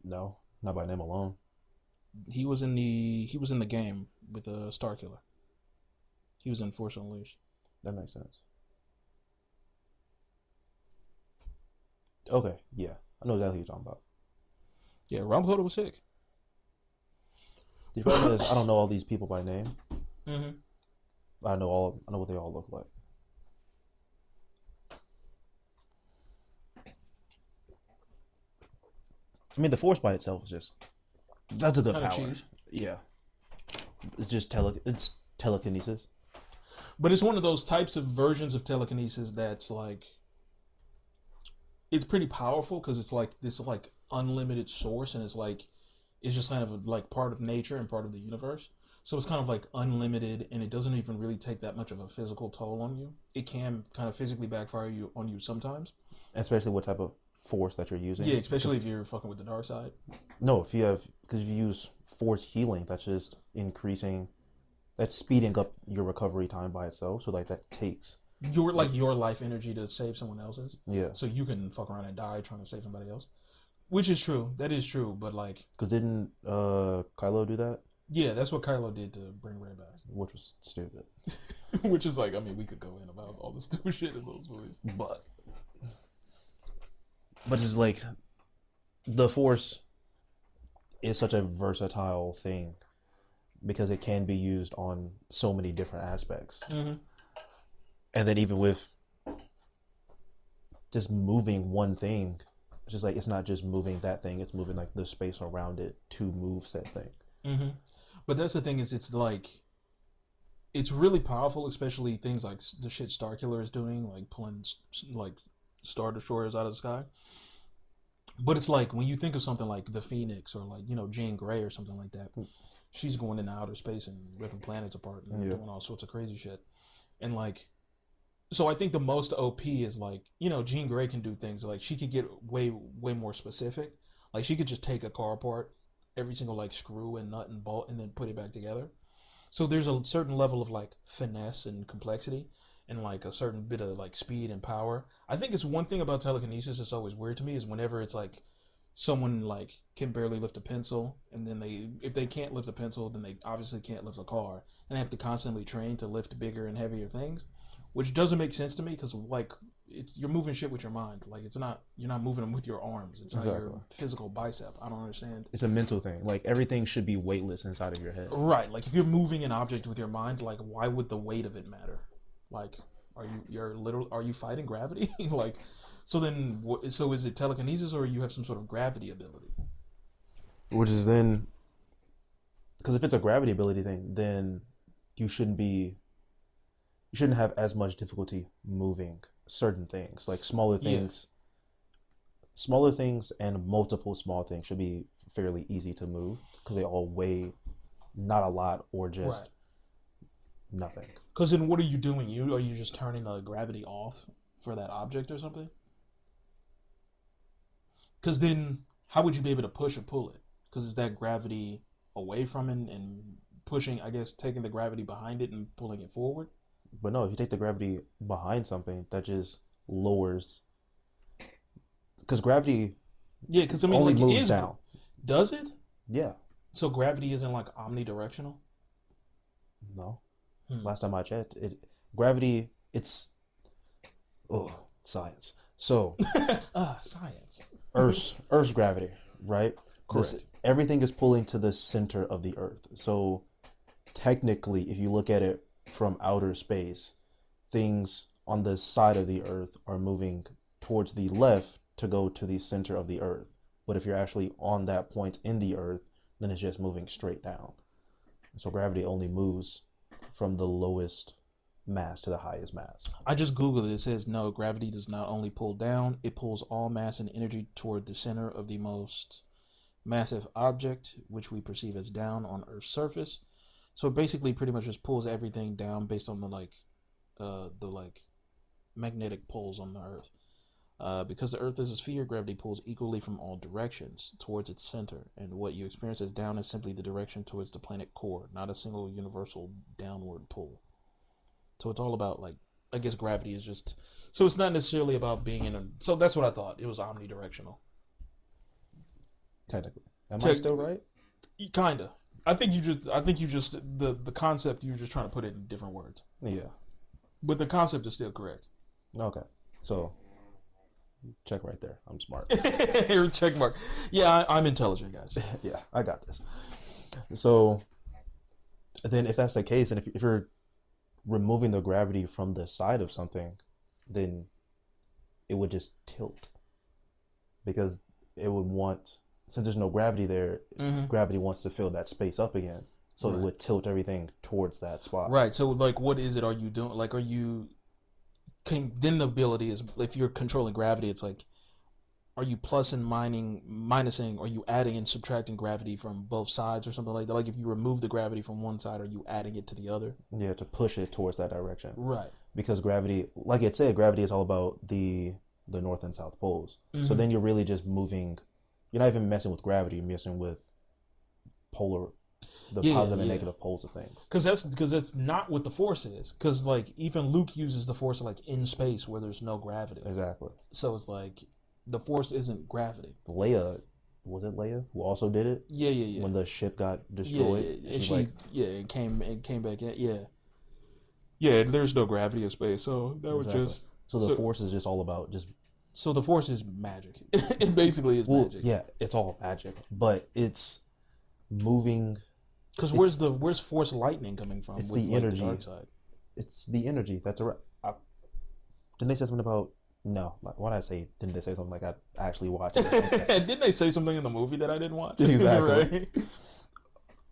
C: No, not by name alone.
B: He was in the game with Starkiller. He was in Force Unleashed.
C: That makes sense. Okay, yeah. I know exactly what you're talking about.
B: Yeah, Ram Koda was sick.
C: The problem is I don't know all these people by name.
B: Mm-hmm.
C: I know what they all look like. I mean, the Force by itself is that's a good power.
B: Cheese.
C: Yeah. It's just telekinesis.
B: But it's one of those types of versions of telekinesis that's like, it's pretty powerful because it's like this like unlimited source, and it's just kind of like part of nature and part of the universe. So it's kind of like unlimited, and it doesn't even really take that much of a physical toll on you. It can kind of physically backfire on you sometimes.
C: Especially what type of force that you're using.
B: Yeah, especially if you're fucking with the dark side.
C: No, because if you use force healing, that's just speeding up your recovery time by itself. So like that takes
B: your life energy to save someone else's.
C: Yeah.
B: So you can fuck around and die trying to save somebody else, which is true. That is true. But like,
C: because didn't Kylo do that?
B: Yeah, that's what Kylo did to bring Rey back,
C: which was stupid.
B: Which is like, I mean, we could go in about all the stupid shit in those movies,
C: but it's like the Force is such a versatile thing because it can be used on so many different aspects. Mm-hmm. And then even with just moving one thing, it's just like, it's not just moving that thing, it's moving like the space around it to move said thing.
B: Mm-hmm. But that's the thing, is it's like, it's really powerful, especially things like the shit Starkiller is doing, like pulling like Star Destroyers out of the sky. But it's like, when you think of something like the Phoenix or like, you know, Jean Grey or something like that, she's going into outer space and ripping planets apart and doing all sorts of crazy shit. And like, so I think the most OP is like, you know, Jean Grey can do things like, she could get way more specific. Like, she could just take a car apart, every single like screw and nut and bolt, and then put it back together. So there's a certain level of like finesse and complexity and like a certain bit of like speed and power. I think it's one thing about telekinesis that's always weird to me is whenever it's like someone like can barely lift a pencil, and then if they can't lift a pencil, then they obviously can't lift a car, and they have to constantly train to lift bigger and heavier things, which doesn't make sense to me because like you're moving shit with your mind. Like, you're not moving them with your arms. It's not your physical bicep. I don't understand.
C: It's a mental thing. Like, everything should be weightless inside of your head.
B: Right. Like, if you're moving an object with your mind, like, why would the weight of it matter? Like, are you fighting gravity? Like, so is it telekinesis, or you have some sort of gravity ability?
C: Which is then, because if it's a gravity ability thing, then you shouldn't have as much difficulty moving certain things, like smaller things. Smaller things and multiple small things should be fairly easy to move because they all weigh not a lot or just nothing.
B: Because then what are you doing? Are you just turning the gravity off for that object or something? Because then how would you be able to push or pull it? Because is that gravity away from it and pushing, I guess, taking the gravity behind it and pulling it forward?
C: But no, if you take the gravity behind something, that just lowers. Because gravity,
B: because I mean,
C: only
B: like,
C: moves down.
B: Does it?
C: Yeah.
B: So gravity isn't like omnidirectional?
C: No. Last time I checked, gravity. It's science. So
B: science.
C: Earth's gravity, right?
B: Correct.
C: Everything is pulling to the center of the Earth. So technically, if you look at it from outer space, things on the side of the Earth are moving towards the left to go to the center of the Earth. But if you're actually on that point in the Earth, then it's just moving straight down. So gravity only moves from the lowest mass to the highest mass.
B: I just Googled it. It says, no, gravity does not only pull down, it pulls all mass and energy toward the center of the most massive object, which we perceive as down on Earth's surface. So it basically pretty much just pulls everything down based on the magnetic poles on the Earth. Because the Earth is a sphere, gravity pulls equally from all directions towards its center, and what you experience as down is simply the direction towards the planet core, not a single universal downward pull. So it's all about, like, I guess gravity is just, so it's not necessarily about being in a, so that's what I thought. It was omnidirectional.
C: Technically. Am I still right?
B: Kinda. I think you just the concept, you're just trying to put it in different words.
C: Yeah.
B: But the concept is still correct.
C: Okay. So check right there. I'm smart.
B: Check mark. Yeah, I'm intelligent, guys.
C: Yeah, I got this. So then if that's the case, and if you're removing the gravity from the side of something, then it would just tilt. Because it would want, since there's no gravity there, gravity wants to fill that space up again. So it would tilt everything towards that spot.
B: Right. So, like, what is it are you doing? Like, then the ability is, if you're controlling gravity, it's like, are you plus and minusing, are you adding and subtracting gravity from both sides or something like that? Like, if you remove the gravity from one side, are you adding it to the other?
C: Yeah, to push it towards that direction.
B: Right.
C: Because gravity, like it said, gravity is all about the North and South poles. So then you're really just moving, you're not even messing with gravity, you're messing with polar the
B: Yeah,
C: positive and
B: yeah.
C: negative poles of things.
B: Because that's not what the Force is. Because like even Luke uses the Force like in space where there's no gravity.
C: Exactly.
B: So it's like the Force isn't gravity.
C: Leia, was it Leia who also did it?
B: Yeah.
C: When the ship got destroyed,
B: and
C: she's
B: she
C: like,
B: it came back in. Yeah. There's no gravity in space, so that was
C: exactly.
B: just
C: So the Force is just all about just.
B: So the Force is magic. It basically is magic.
C: Yeah, it's all magic, but it's moving.
B: Because where's Force lightning coming from?
C: It's
B: with,
C: the
B: like,
C: energy.
B: The dark side.
C: It's the energy. That's a. Didn't they say something about? No, like, why did I say? Didn't they say something like I actually watched it?
B: Didn't they say something in the movie that I didn't watch?
C: Exactly.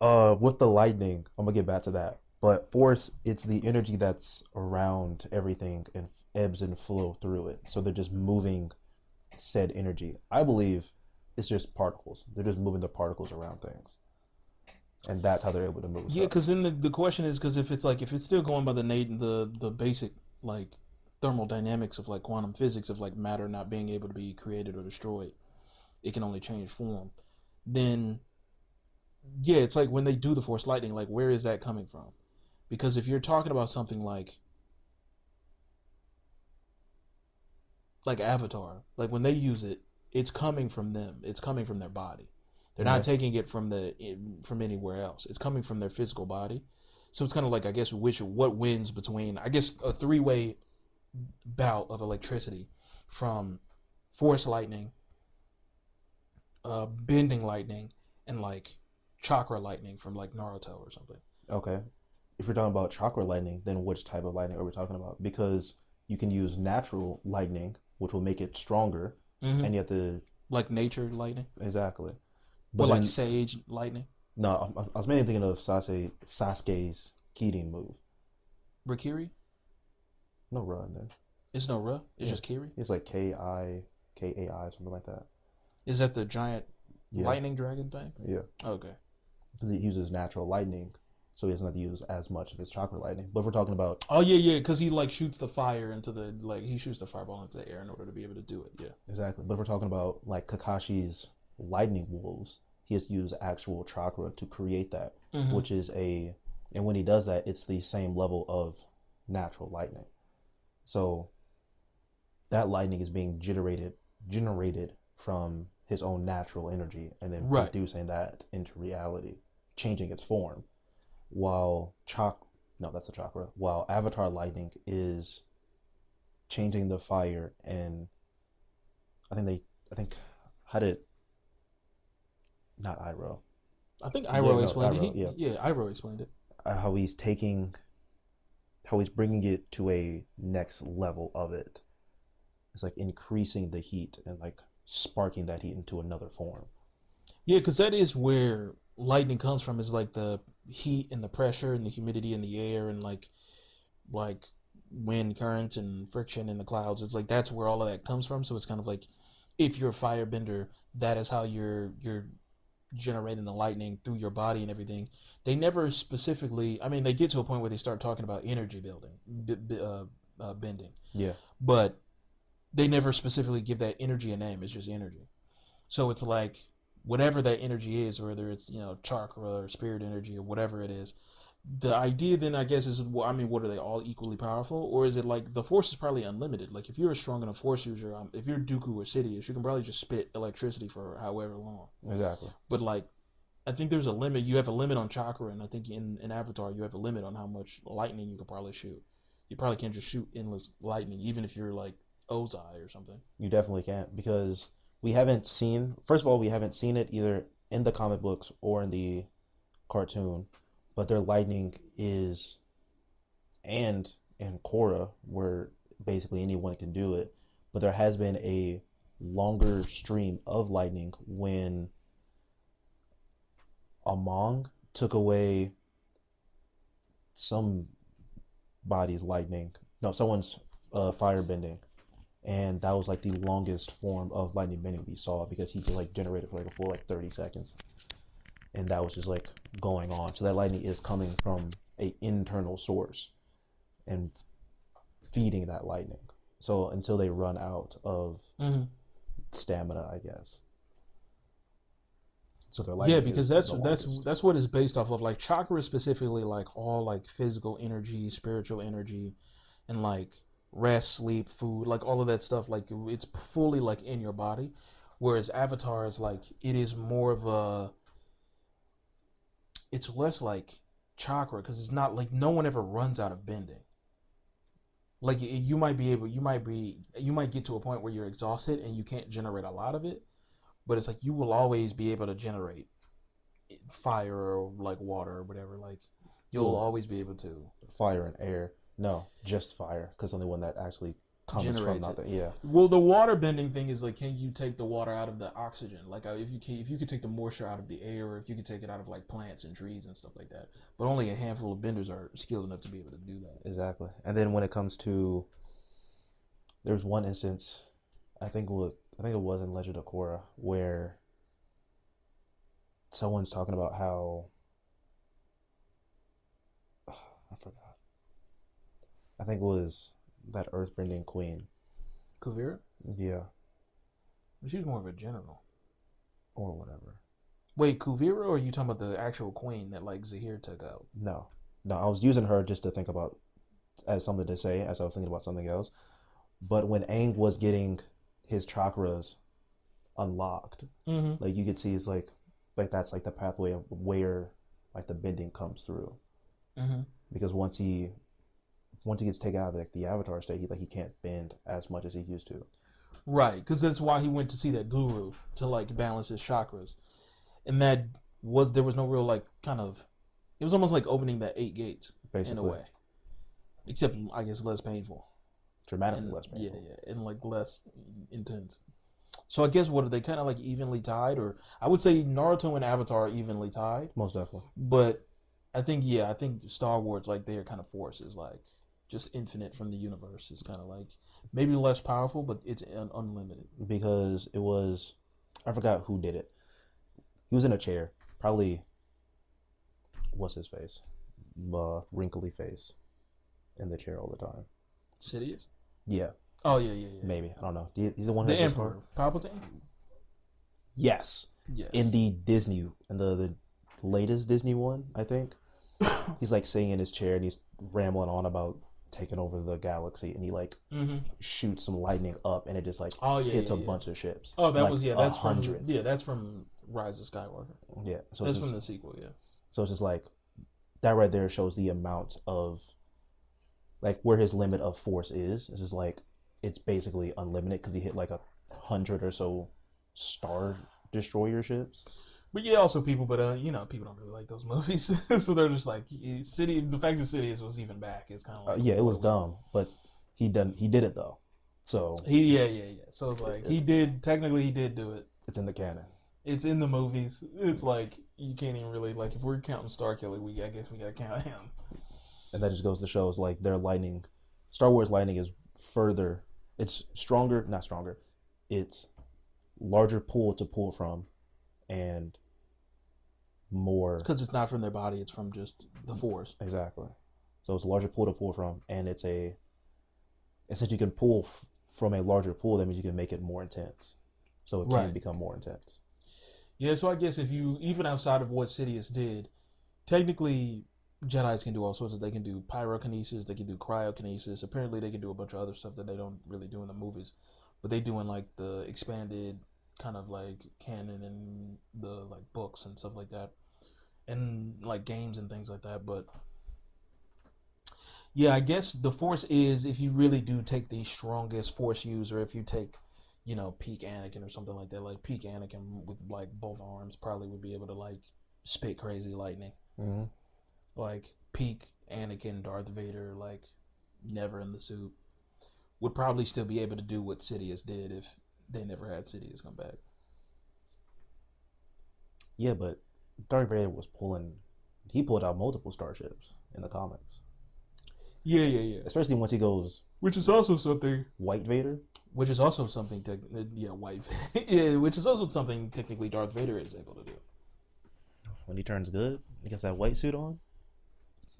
B: Right?
C: With the lightning, I'm gonna get back to that. But Force, it's the energy that's around everything and ebbs and flow through it. So they're just moving said energy. I believe it's just particles. They're just moving the particles around things, and that's how they're able to move.
B: Yeah, because then the question is, because if it's still going by the basic like thermodynamics of like quantum physics of like matter not being able to be created or destroyed, it can only change form. Then yeah, it's like when they do the Force lightning, like where is that coming from? Because if you're talking about something like Avatar, like when they use it, it's coming from them. It's coming from their body. They're not taking it from anywhere else. It's coming from their physical body. So it's kind of like, I guess, what wins between, I guess, a three-way bout of electricity from Force lightning, bending lightning, and like chakra lightning from like Naruto or something.
C: Okay. If you're talking about chakra lightning, then which type of lightning are we talking about? Because you can use natural lightning, which will make it stronger, and you have to...
B: Like nature lightning?
C: Exactly.
B: But like sage lightning?
C: No, I was mainly thinking of Sasuke's Kirin move.
B: Rikiri?
C: No Ra in there.
B: It's no Ra? It's just Kiri?
C: It's like Kai, something like that.
B: Is that the giant lightning dragon thing?
C: Yeah.
B: Okay.
C: Because he uses natural lightning, so he doesn't have to use as much of his chakra lightning. But if we're talking about...
B: Oh, yeah, because he, like, shoots the fire into the... Like, he shoots the fireball into the air in order to be able to do it, yeah.
C: Exactly. But if we're talking about, like, Kakashi's lightning wolves, he has to use actual chakra to create that, which is a... And when he does that, it's the same level of natural lightning. So that lightning is being generated from his own natural energy and then producing that into reality, changing its form. While that's the chakra. While Avatar lightning is changing the fire, and I think how did not Iroh.
B: I think Iroh explained
C: Iroh,
B: it. Yeah, Iroh explained it.
C: How he's bringing it to a next level of it. It's like increasing the heat and like sparking that heat into another form.
B: Yeah, because that is where lightning comes from, is like the heat and the pressure and the humidity in the air and like wind currents and friction in the clouds. It's like that's where all of that comes from. So it's kind of like, if you're a firebender, that is how you're generating the lightning through your body and everything. They never specifically, I mean, they get to a point where they start talking about energy bending. Yeah. But they never specifically give that energy a name. It's just energy. So it's like, whatever that energy is, whether it's, chakra or spirit energy or whatever it is, the idea then, I guess, is, what are they all equally powerful? Or is it like the Force is probably unlimited? Like, if you're a strong enough Force user, if you're Dooku or Sidious, you can probably just spit electricity for however long.
C: Exactly.
B: But, like, I think there's a limit. You have a limit on chakra, and I think in Avatar, you have a limit on how much lightning you can probably shoot. You probably can't just shoot endless lightning, even if you're, like, Ozai or something.
C: You definitely can't, because we haven't seen it either in the comic books or in the cartoon, but their lightning is, and in Korra, where basically anyone can do it, but there has been a longer stream of lightning when Among took away somebody's someone's fire bending. And that was like the longest form of lightning bending we saw, because he just like generated for like a full like 30 seconds. And that was just like going on. So that lightning is coming from a internal source and feeding that lightning. So until they run out of stamina, I guess. So their lightning.
B: Yeah, because
C: is the longest.
B: that's what it's based off of. Like chakra is specifically like all like physical energy, spiritual energy, and like rest, sleep, food, like all of that stuff. Like it's fully like in your body. Whereas Avatar is like it is more of a. It's less like chakra because it's not like no one ever runs out of bending. Like you might get to a point where you're exhausted and you can't generate a lot of it, but it's like you will always be able to generate fire or like water or whatever. Like you'll always be able to
C: Fire and air. No, just fire, because the only one that actually comes from
B: generate
C: nothing.
B: it.
C: Yeah,
B: Well, the water bending thing is like, can you take the water out of the oxygen? Like if you could take the moisture out of the air, or if you could take it out of like plants and trees and stuff like that. But only a handful of benders are skilled enough to be able to do that.
C: exactly. And then when it comes to, there's one instance, I think it was in Legend of Korra, where someone's talking about how I forgot. I think it was that earthbending queen.
B: Kuvira?
C: Yeah,
B: She's more of a general.
C: or whatever.
B: Wait, Kuvira, or are you talking about the actual queen that like Zahir took out?
C: No, I was using her just to think about as something to say as I was thinking about something else. But when Aang was getting his chakras unlocked, like you could see, it's like that's like the pathway of where like the bending comes through. Because once he gets taken out of like the Avatar state, he can't bend as much as he used to.
B: Right, because that's why he went to see that guru to like balance his chakras, and there was no real like kind of, it was almost like opening that 8 gates
C: Basically.
B: in a way, except I guess less painful,
C: Dramatically less painful.
B: yeah, and like less intense. So I guess what are they kind of like evenly tied, or I would say Naruto and Avatar are evenly tied,
C: Most definitely.
B: but I think Star Wars, like their kind of force is like just infinite from the universe. It's kind of like maybe less powerful, but it's unlimited.
C: Because it was, I forgot who did it. He was in a chair, probably. What's his face? Wrinkly face, in the chair all the time.
B: Sidious?
C: Yeah,
B: Oh yeah.
C: maybe, I don't know. He's the one
B: The
C: who just
B: Emperor, Palpatine.
C: Yes.
B: Yes.
C: In the latest Disney one, I think. He's like sitting in his chair and he's rambling on about taking over the galaxy, and he like shoots some lightning up, and it just like hits a bunch of ships.
B: Oh, that
C: like
B: was that's
C: hundreds.
B: that's from Rise of Skywalker.
C: Yeah, so
B: That's
C: it's
B: from
C: just,
B: the sequel. Yeah.
C: so it's just like that right there shows the amount of like where his limit of force is. It's just like it's basically unlimited because he hit like 100 or so Star Destroyer ships.
B: But yeah, also people, but people don't really like those movies, so they're just like City. The fact that Sidious was even back is kind of like
C: Yeah, it was dumb, but he did it though. So
B: yeah. So it's like he did do it.
C: it's in the canon.
B: It's in the movies. It's like you can't even really like if we're counting Starkiller, I guess we gotta count him.
C: And that just goes to show, it's like their lightning, Star Wars lightning is further. It's stronger, not stronger. It's larger pool to pull from, and more
B: Because it's not from their body; it's from just the Force.
C: exactly. So it's a larger pool to pull from, and it's since you can pull from a larger pool, that means you can make it more intense. So it can become more intense.
B: Yeah, so I guess if you even outside of what Sidious did, technically Jedi's can do all sorts of. They can do pyrokinesis, they can do cryokinesis. Apparently, they can do a bunch of other stuff that they don't really do in the movies, but they do in like the expanded kind of like canon and the like books and stuff like that, and like games and things like that. But yeah, I guess the Force is if you really do take the strongest Force user, if you take peak Anakin or something like that, like peak Anakin with like both arms probably would be able to like spit crazy lightning.
C: Mm-hmm.
B: Like peak Anakin, Darth Vader, like never in the suit, would probably still be able to do what Sidious did if they never had Sidious come back.
C: Yeah, but Darth Vader he pulled out multiple starships in the comics.
B: Yeah.
C: Especially once he goes
B: Which is also something.
C: White Vader.
B: Which is also something. White. Yeah, which is also something technically Darth Vader is able to do.
C: When he turns good, he gets that white suit on.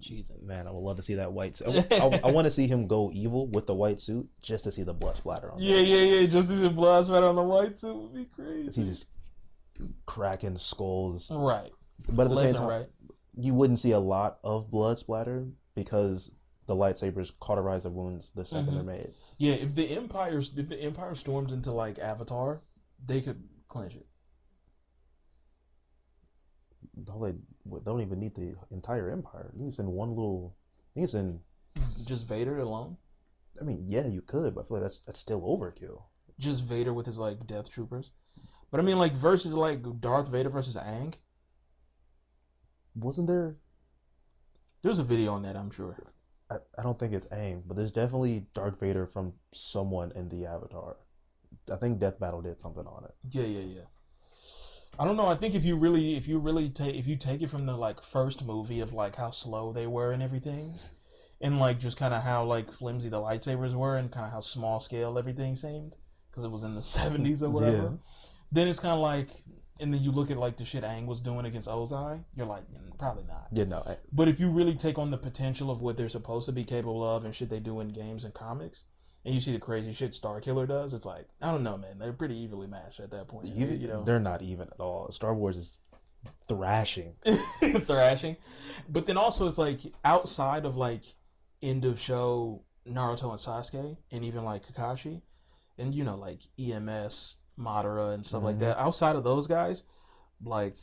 B: Jesus.
C: Man, I would love to see that white suit. I want to see him go evil with the white suit just to see the blood splatter on
B: Yeah. Just as it blood right on the white suit would be crazy.
C: cracking skulls.
B: Right.
C: But at the same
B: Left and
C: time,
B: right.
C: you wouldn't see a lot of blood splatter because the lightsabers cauterize the wounds the 2nd they're made.
B: Yeah, if the Empire stormed into like Avatar, they could clinch it.
C: Don't even need the entire Empire. You can send one little. You can send.
B: Just Vader alone.
C: I mean, yeah, you could, but I feel like that's still overkill.
B: Just Vader with his like Death Troopers. But I mean, like versus like Darth Vader versus Aang.
C: Wasn't there?
B: There's a video on that, I'm sure.
C: I don't think it's Aang, but there's definitely Darth Vader from someone in the Avatar. I think Death Battle did something on it.
B: Yeah. I don't know. I think if you take it from the like first movie of like how slow they were and everything, and like just kind of how like flimsy the lightsabers were and kind of how small scale everything seemed because it was in the 70s or whatever.
C: Yeah.
B: Then it's kind of like, and then you look at like the shit Aang was doing against Ozai, you're like, probably not.
C: Yeah, no.
B: But if you really take on the potential of what they're supposed to be capable of and shit they do in games and comics, and you see the crazy shit Starkiller does, it's like, I don't know, man. They're pretty evenly matched at that point. You know?
C: They're not even at all. Star Wars is thrashing.
B: Thrashing. But then also it's like outside of like end of show Naruto and Sasuke and even like Kakashi and you know like EMS, Madara and stuff like that. Outside of those guys, like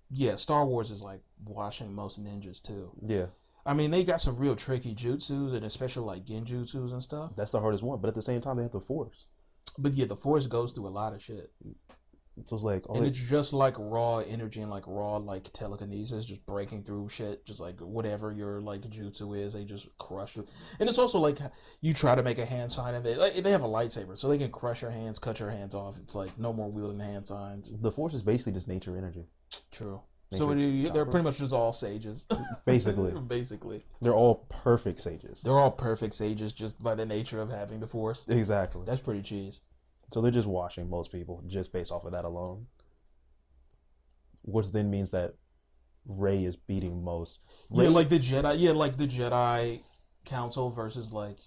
B: yeah, Star Wars is like washing most ninjas too.
C: Yeah.
B: I mean, they got some real tricky jutsus and especially like genjutsus and stuff.
C: That's the hardest one, but at the same time they have the Force.
B: But yeah, the Force goes through a lot of shit.
C: So it's like
B: it's just like raw energy and like raw like telekinesis, just breaking through shit, just like whatever your like jutsu is, they just crush it. And it's also like you try to make a hand sign and they have a lightsaber, so they can crush your hands, cut your hands off. It's like no more wielding hand signs.
C: The Force is basically just nature energy.
B: True.
C: Nature
B: So they're pretty much just all sages.
C: Basically.
B: Basically.
C: They're all perfect sages.
B: They're all perfect sages just by the nature of having the Force.
C: Exactly.
B: That's pretty cheese.
C: So they're just washing most people just based off of that alone. Which then means that Rey is beating most.
B: Yeah, like the Jedi. Yeah, like the Jedi Council versus like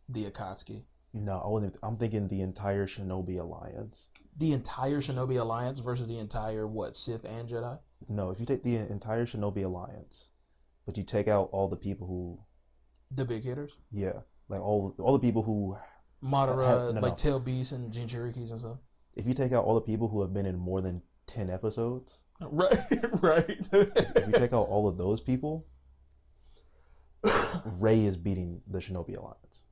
B: the Akatsuki.
C: No, I wasn't. I'm thinking the entire Shinobi Alliance.
B: The entire Shinobi Alliance versus the entire Sith and Jedi.
C: No, if you take the entire Shinobi Alliance, but you take out all the people who,
B: the big hitters.
C: Yeah, like all the people who,
B: Madara, Tail Beasts and Jinchurikis and stuff.
C: If you take out all the people who have been in more than 10 episodes,
B: right.
C: If you take out all of those people, Rey is beating the Shinobi Alliance.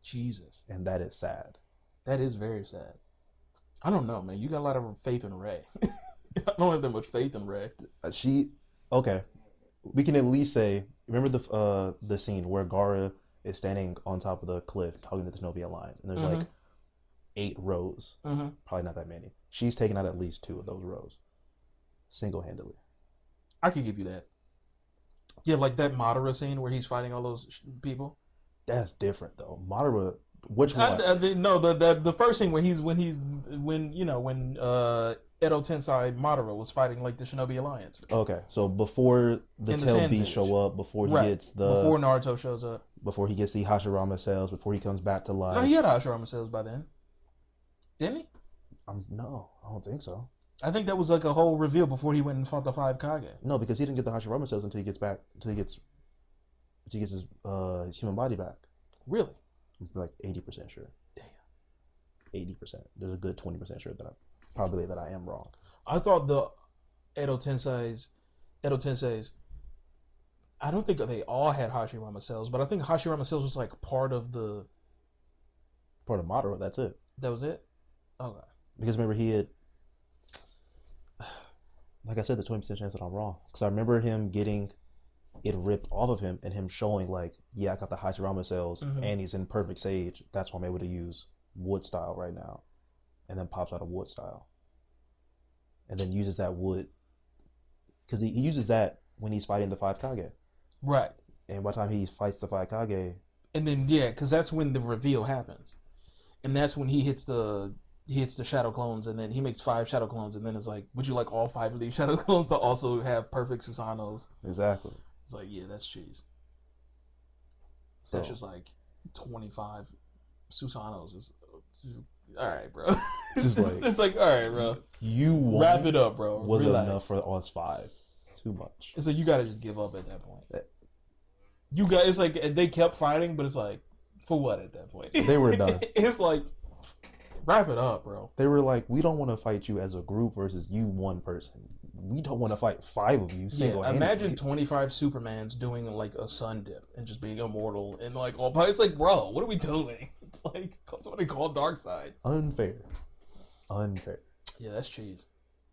B: Jesus,
C: and that is sad.
B: That is very sad. I don't know, man. You got a lot of faith in Rey. I don't have that much faith in Rey.
C: Okay. We can at least say, remember the scene where Gara is standing on top of the cliff talking to the Shinobi Alliance, and there's like 8 rows. Probably not that many. She's taken out at least 2 of those rows, single-handedly.
B: I could give you that. Yeah, like that Madara scene where he's fighting all those people.
C: That's different though. Madara. Which one?
B: No, the first scene when Edo Tensei Madara was fighting like the Shinobi Alliance.
C: Okay, so before the Tail Beasts show up, before he gets
B: before Naruto shows up,
C: before he gets the Hashirama cells, before he comes back to life.
B: No, he had Hashirama cells by then, didn't he?
C: No, I don't think so.
B: I think that was like a whole reveal before he went and fought the 5 Kage.
C: No, because he didn't get the Hashirama cells until he gets his human body back.
B: Really?
C: I'm like 80% sure.
B: Damn.
C: 80%. There's a good 20% sure that I am wrong.
B: I thought the Edo Tensei's, I don't think they all had Hashirama cells, but I think Hashirama cells was like part of
C: Madara. That's it.
B: That was it. Okay.
C: Because remember he had, like I said, the 20% chance that I'm wrong. Because I remember him getting it ripped off of him and him showing like, yeah, I got the Hashirama cells and he's in perfect sage. That's why I'm able to use wood style right now. And then pops out a wood style. And then uses that wood. Because he uses that when he's fighting the 5 Kage.
B: Right.
C: And by the time he fights the 5 Kage.
B: And then, yeah, because that's when the reveal happens. And that's when he hits the shadow clones, and then he makes 5 shadow clones, and then it's like, would you like all 5 of these shadow clones to also have perfect Susanos?
C: Exactly.
B: It's like, yeah, that's cheese. That's just like 25 Susanos. all right, bro.
C: Just like
B: it's like, all right, bro.
C: You won
B: Wrap it up, bro.
C: wasn't
B: Relax.
C: enough for us 5. Too much.
B: It's like you gotta just give up at that point. You got. It's like they kept fighting, but it's like, for what at that point?
C: They were done.
B: It's like, wrap it up, bro.
C: They were like, we don't want to fight you as a group versus you one person. We don't want to fight 5 of you single-handedly.
B: Imagine 25 Supermans doing like a sun dip and just being immortal and like all. But it's like, bro, what are we doing? It's like somebody called Darkseid.
C: Unfair.
B: Yeah, that's cheese.